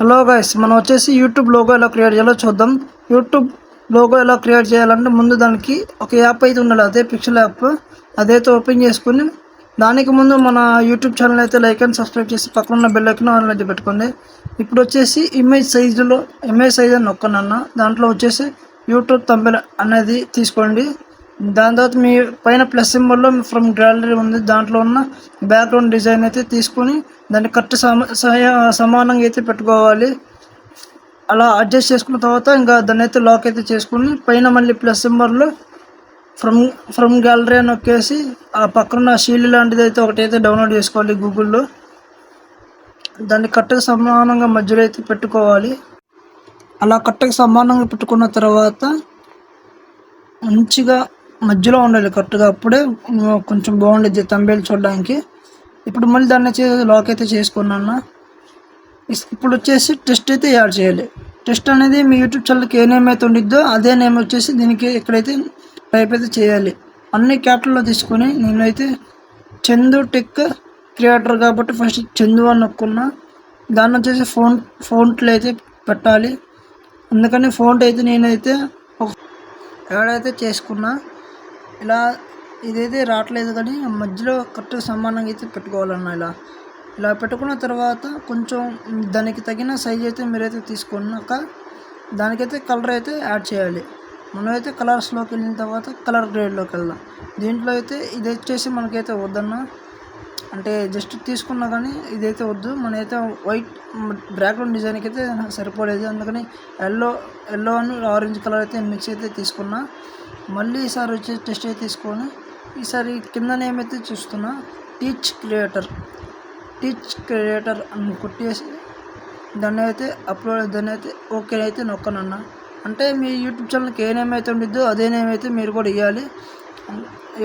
Hello guys, మనం వచ్చేసి YouTube logo ఎలా క్రియేట్ చేయాలో చూద్దాం. యూట్యూబ్ లోగో ఎలా క్రియేట్ చేయాలంటే ముందు దానికి ఒక యాప్ అయితే ఉండాలి, అదే పిక్సెల్ యాప్. అదైతే ఓపెన్ చేసుకుని దానికి ముందు మన యూట్యూబ్ ఛానల్ అయితే లైక్ అండ్ సబ్స్క్రైబ్ చేసి పక్కన ఉన్న బెల్ ఐకాన్ ఆన్ అయితే పెట్టుకోండి. ఇప్పుడు వచ్చేసి ఇమేజ్ సైజ్ అని నొక్కనన్న దాంట్లో వచ్చేసి యూట్యూబ్ థంబ్నెయిల్ అనేది తీసుకోండి. దాని తర్వాత మీ పైన ప్లస్ సింబల్లో ఫ్రమ్ గ్యాలరీ ఉంది, దాంట్లో ఉన్న బ్యాక్గ్రౌండ్ డిజైన్ అయితే తీసుకొని దాన్ని కరెక్ట్ సమానంగా అయితే పెట్టుకోవాలి. అలా అడ్జస్ట్ చేసుకున్న తర్వాత ఇంకా దాన్ని అయితే లాక్ అయితే చేసుకుని పైన మళ్ళీ ప్లస్ సింబల్లో ఫ్రమ్ గ్యాలరీ అని నొక్కేసి ఆ పక్కన షీల్డ్ లాంటిది అయితే ఒకటైతే డౌన్లోడ్ చేసుకోవాలి గూగుల్లో. దాన్ని కరెక్ట్గా సమానంగా మధ్యలో అయితే పెట్టుకోవాలి. అలా కరెక్ట్గా సమానంగా పెట్టుకున్న తర్వాత మంచిగా మధ్యలో ఉండాలి కరెక్ట్గా, అప్పుడే కొంచెం బాగుండేది థంబ్నెయిల్ చూడడానికి. ఇప్పుడు మళ్ళీ దాన్ని లాక్ అయితే చేసుకున్నాను. ఇప్పుడు వచ్చేసి టెస్ట్ అయితే యాడ్ చేయాలి. టెస్ట్ అనేది మీ యూట్యూబ్ ఛానల్కి ఏ నేమ్ అయితే ఉండిద్దో అదే నేమ్ వచ్చేసి దీనికి ఇక్కడైతే టైప్ అయితే చేయాలి. అన్ని క్యాప్లలో తీసుకొని నేనైతే చందు టెక్ క్రియేటర్ కాబట్టి ఫస్ట్ చందు అని నొక్కున్నా. దాన్ని వచ్చేసి ఫోంట్లు అయితే పెట్టాలి. అందుకని ఫోంట్ అయితే నేనైతే యాడ్ అయితే చేసుకున్నా. ఇలా ఇదైతే రావట్లేదు కానీ మధ్యలో కరెక్ట్గా సమానంగా అయితే పెట్టుకోవాలన్న. ఇలా పెట్టుకున్న తర్వాత కొంచెం దానికి తగిన సైజ్ అయితే మీరైతే తీసుకున్నాక దానికైతే కలర్ అయితే యాడ్ చేయాలి. మనమైతే కలర్స్లోకి వెళ్ళిన తర్వాత కలర్ గ్రేడ్లోకి వెళ్దాం. దీంట్లో అయితే ఇది వచ్చేసి మనకైతే వద్దన్న, అంటే జస్ట్ తీసుకున్నా కానీ ఇదైతే వద్దు. మనైతే వైట్ బ్యాక్గ్రౌండ్ డిజైన్కి అయితే సరిపోలేదు, అందుకని ఎల్లో అని ఆరెంజ్ కలర్ అయితే మిక్స్ అయితే తీసుకున్నా. మళ్ళీ ఈసారి వచ్చి టెస్ట్ అయితే తీసుకొని ఈసారి కింద ఏమైతే చూస్తున్నా టీచ్ క్రియేటర్ అని కొట్టేసి దాన్ని అయితే ఓకే అయితే నొక్కనన్నా. అంటే మీ యూట్యూబ్ ఛానల్కి ఏ నేమ్ అయితే ఉండిద్దో అదే నేమ్ అయితే మీరు కూడా ఇవ్వాలి.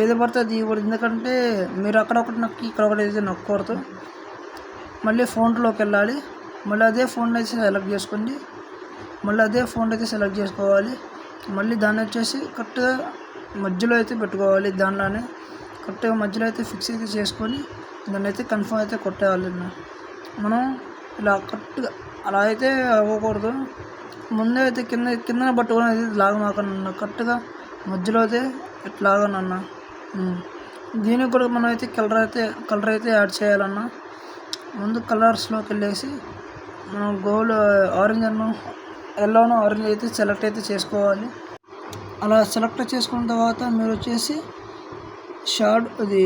ఏది పడితే అది ఇవ్వకూడదు, ఎందుకంటే మీరు అక్కడ ఒకటి నొక్కి ఇక్కడ ఒకటి అయితే నొక్కకూడదు. మళ్ళీ ఫోన్లోకి వెళ్ళాలి. మళ్ళీ అదే ఫోన్ అయితే సెలెక్ట్ చేసుకోండి. మళ్ళీ అదే ఫోన్ అయితే సెలెక్ట్ చేసుకోవాలి. మళ్ళీ దాన్ని వచ్చేసి కరెక్ట్గా మధ్యలో అయితే పెట్టుకోవాలి. దానిలోనే కరెక్ట్గా మధ్యలో అయితే ఫిక్స్ అయితే చేసుకొని దాన్ని అయితే కన్ఫర్మ్ అయితే కొట్టేయాలి. మనం ఇలా కరెక్ట్గా అలా అయితే అవ్వకూడదు. ముందే అయితే కింద పట్టుకొని అయితే లాగమాకనన్నా, కరెక్ట్గా మధ్యలో అయితే ఇట్లాగనన్నా. దీనికి కూడా మనం అయితే కలర్ అయితే యాడ్ చేయాలన్నా. ముందు కలర్స్లోకి వెళ్ళేసి మనం ఆరెంజ్ ఎల్లోను ఆరెంజ్ అయితే సెలెక్ట్ అయితే చేసుకోవాలి. అలా సెలెక్ట్ చేసుకున్న తర్వాత మీరు వచ్చేసి అది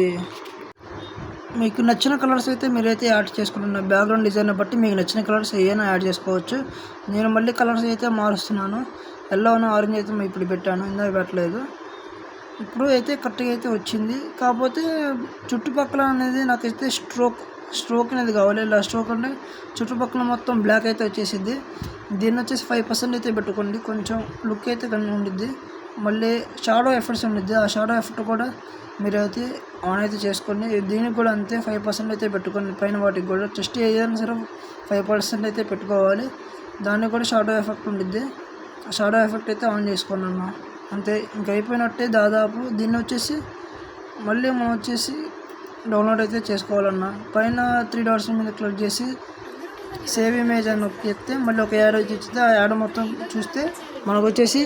మీకు నచ్చిన కలర్స్ అయితే మీరైతే యాడ్ చేసుకుంటున్నారు. బ్యాక్గ్రౌండ్ డిజైన్ బట్టి మీకు నచ్చిన కలర్స్ ఏమైనా యాడ్ చేసుకోవచ్చు. నేను మళ్ళీ కలర్స్ అయితే మారుస్తున్నాను. ఎల్లోను ఆరెంజ్ అయితే ఇప్పుడు పెట్టాను, ఇందాక పెట్టలేదు. ఇప్పుడు అయితే కరెక్ట్గా అయితే వచ్చింది. కాకపోతే చుట్టుపక్కల అనేది నాకైతే స్ట్రోక్ అనేది కావాలి. ఇలా స్ట్రోక్ అంటే చుట్టుపక్కల మొత్తం బ్లాక్ అయితే వచ్చేసింది. దీన్ని వచ్చేసి 5% అయితే పెట్టుకోండి, కొంచెం లుక్ అయితే ఉండిద్ది. మళ్ళీ షాడో ఎఫెక్ట్స్ ఉండిద్ది, ఆ షాడో ఎఫెక్ట్ కూడా మీరైతే ఆన్ అయితే చేసుకోండి. దీనికి కూడా అంతే 5% అయితే పెట్టుకోండి. పైన వాటికి కూడా జస్ట్ ఏదైనా సరే 5% అయితే పెట్టుకోవాలి. దానికి కూడా షాడో ఎఫెక్ట్ ఉండిద్ది. ఆ షాడో ఎఫెక్ట్ అయితే ఆన్ చేసుకోండి అన్న. అంతే, ఇంక అయిపోయినట్టే దాదాపు. దీన్ని వచ్చేసి మళ్ళీ మనం వచ్చేసి డౌన్లోడ్ అయితే చేసుకోవాలన్నా. పైన 3 డాట్స్ మీద క్లిక్ చేసి సేవ్ ఇమేజ్ అని నొక్కితే మళ్ళీ ఒక యాడ్ అయితే వచ్చింది. ఆ యాడ్ మొత్తం చూస్తే మనకు వచ్చేసి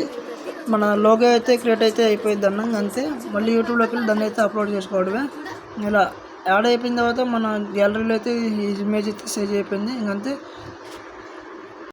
మన లోగో అయితే క్రియేట్ అయితే అయిపోయింది అన్న. అంతే, మళ్ళీ యూట్యూబ్లోకి వెళ్ళి దాన్ని అయితే అప్లోడ్ చేసుకోవడమే. ఇలా యాడ్ అయిపోయిన తర్వాత మన గ్యాలరీలో అయితే ఈ ఇమేజ్ అయితే సేవ్ అయిపోయింది. ఇంకంతే,